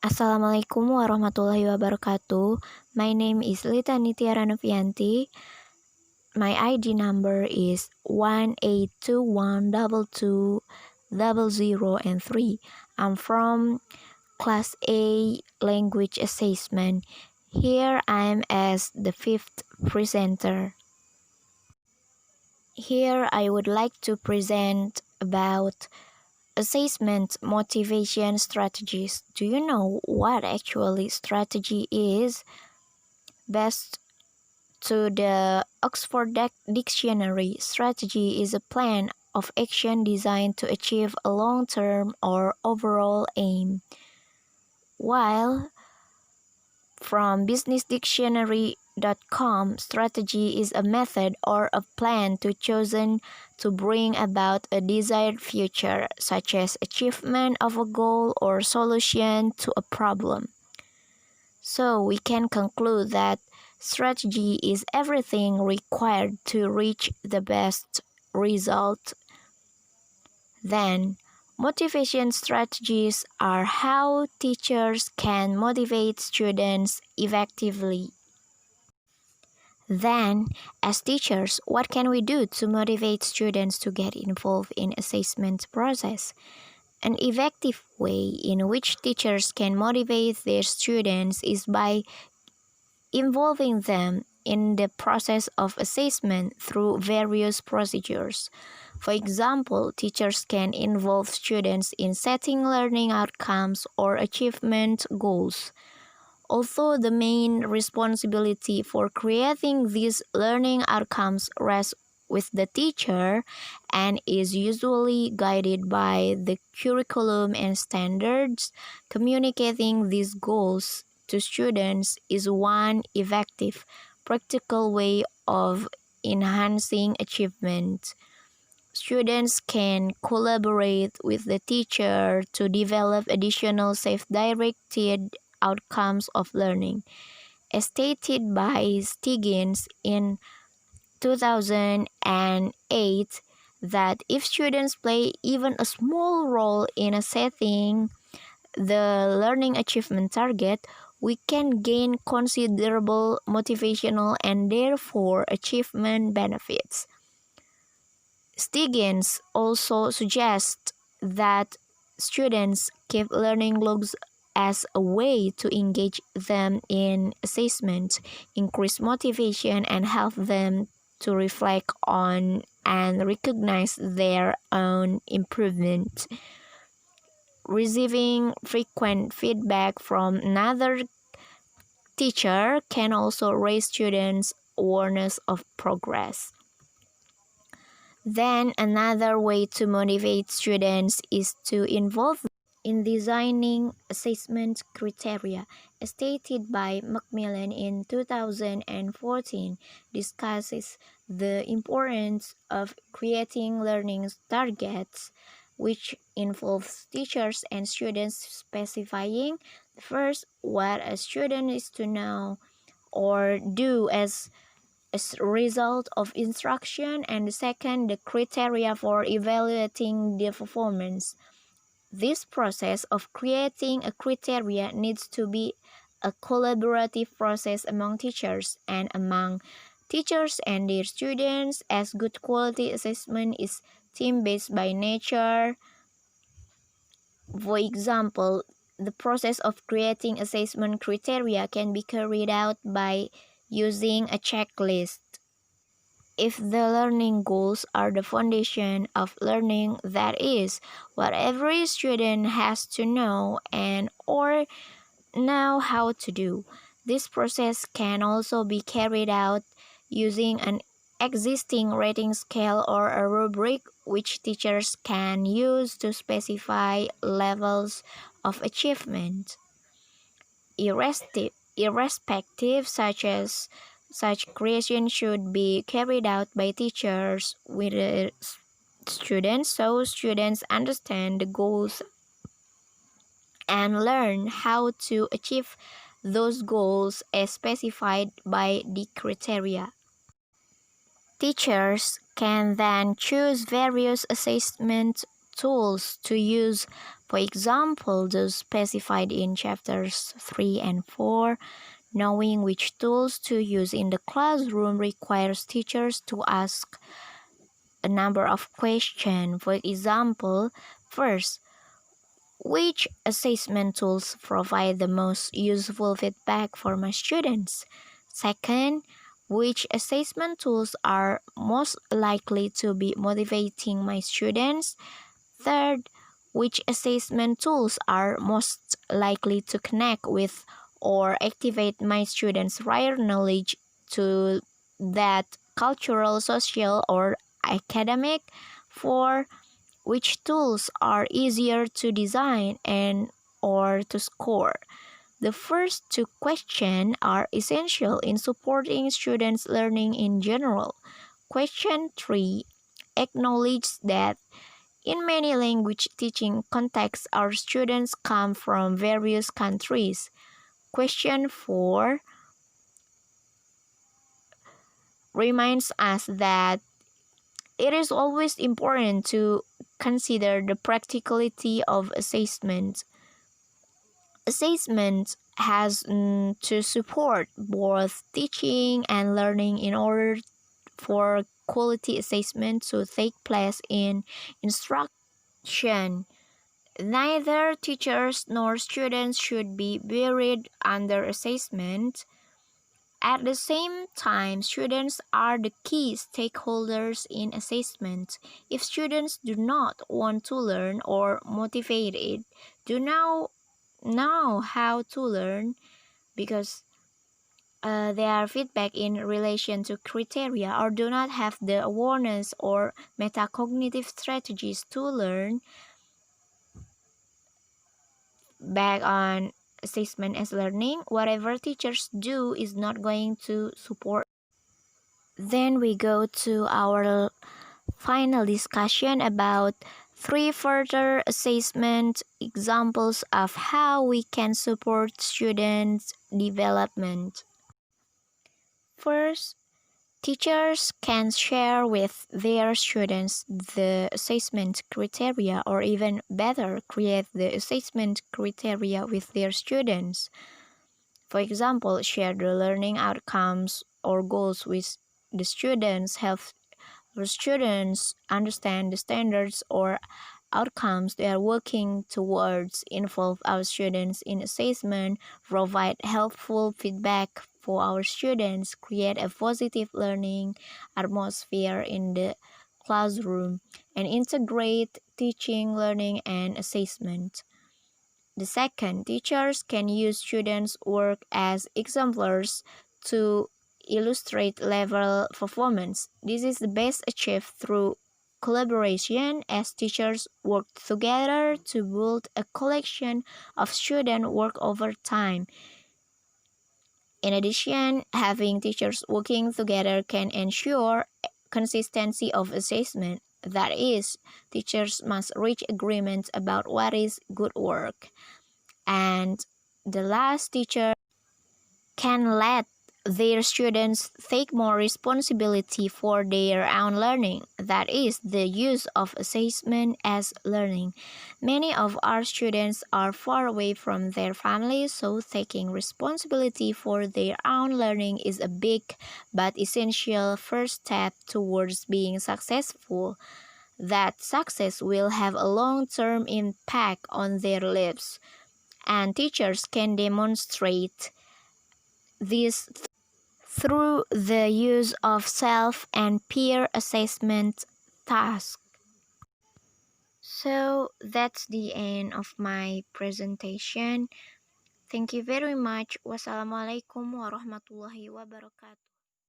Assalamualaikum warahmatullahi wabarakatuh. My name is Litany Tiara Nopianti. My ID number is 182122003. I'm from Class A Language Assessment. Here I am as the fifth presenter. Here I would like to present about assessment motivation strategies. Do you know what actually strategy is? Based to the Oxford Dictionary, strategy is a plan of action designed to achieve a long-term or overall aim. While from businessdictionary.com, strategy is a method or a plan chosen to bring about a desired future, such as achievement of a goal or solution to a problem. So we can conclude that strategy is everything required to reach the best result. Then, motivation strategies are how teachers can motivate students effectively. Then, as teachers, what can we do to motivate students to get involved in assessment process? An effective way in which teachers can motivate their students is by involving them in the process of assessment through various procedures. For example, teachers can involve students in setting learning outcomes or achievement goals. Although the main responsibility for creating these learning outcomes rests with the teacher and is usually guided by the curriculum and standards, communicating these goals to students is one effective, practical way of enhancing achievement. Students can collaborate with the teacher to develop additional self-directed outcomes of learning. As stated by Stiggins in 2008, that if students play even a small role in setting the learning achievement target, we can gain considerable motivational and therefore achievement benefits. Stiggins also suggests that students keep learning logs as a way to engage them in assessment, increase motivation, and help them to reflect on and recognize their own improvement. Receiving frequent feedback from another teacher can also raise students' awareness of progress. Then another way to motivate students is to involve in designing assessment criteria. As stated by Macmillan in 2014, discusses the importance of creating learning targets, which involves teachers and students specifying first what a student is to know or do as a result of instruction, and the second, the criteria for evaluating the performance. This process of creating a criteria needs to be a collaborative process among teachers and among teachers and their students, as good quality assessment is team-based by nature. For example, the process of creating assessment criteria can be carried out by using a checklist. If the learning goals are the foundation of learning, that is, what every student has to know and or know how to do. This process can also be carried out using an existing rating scale or a rubric which teachers can use to specify levels of achievement. Irrespective such creation should be carried out by teachers with the students, so students understand the goals and learn how to achieve those goals as specified by the criteria. Teachers can then choose various assessment tools to use For example, those specified in chapters 3 and 4, knowing which tools to use in the classroom requires teachers to ask a number of questions. For example, first, which assessment tools provide the most useful feedback for my students? Second, which assessment tools are most likely to be motivating my students? Third, which assessment tools are most likely to connect with or activate my students' prior knowledge to that cultural, social, or academic? Four, which tools are easier to design and or to score? The first two questions are essential in supporting students' learning in general. Question 3 acknowledges that in many language teaching contexts, our students come from various countries. Question 4 reminds us that it is always important to consider the practicality of assessment. Assessment has to support both teaching and learning in order for quality assessment to take place in instruction. Neither teachers nor students should be buried under assessment. At the same time, students are the key stakeholders in assessment. If students do not want to learn or motivated, do not know how to learn because their feedback in relation to criteria or do not have the awareness or metacognitive strategies to learn, back on assessment as learning, whatever teachers do is not going to support. Then we go to our final discussion about three further assessment examples of how we can support students' development. First, teachers can share with their students the assessment criteria, or even better, create the assessment criteria with their students. For example, share the learning outcomes or goals with the students, help the students understand the standards or outcomes they are working towards, involve our students in assessment, provide helpful feedback for our students, create a positive learning atmosphere in the classroom, and integrate teaching, learning, and assessment. The second, teachers can use students' work as exemplars to illustrate level performance. This is the best achieved through collaboration as teachers work together to build a collection of student work over time. In addition, having teachers working together can ensure consistency of assessment. That is, teachers must reach agreement about what is good work. And the last, teacher can let their students take more responsibility for their own learning. That is the use of assessment as learning. Many of our students are far away from their families, so taking responsibility for their own learning is a big but essential first step towards being successful. That success will have a long-term impact on their lives, and teachers can demonstrate this through the use of self and peer assessment tasks. So that's the end of my presentation. Thank you very much. Wassalamualaikum warahmatullahi wabarakatuh.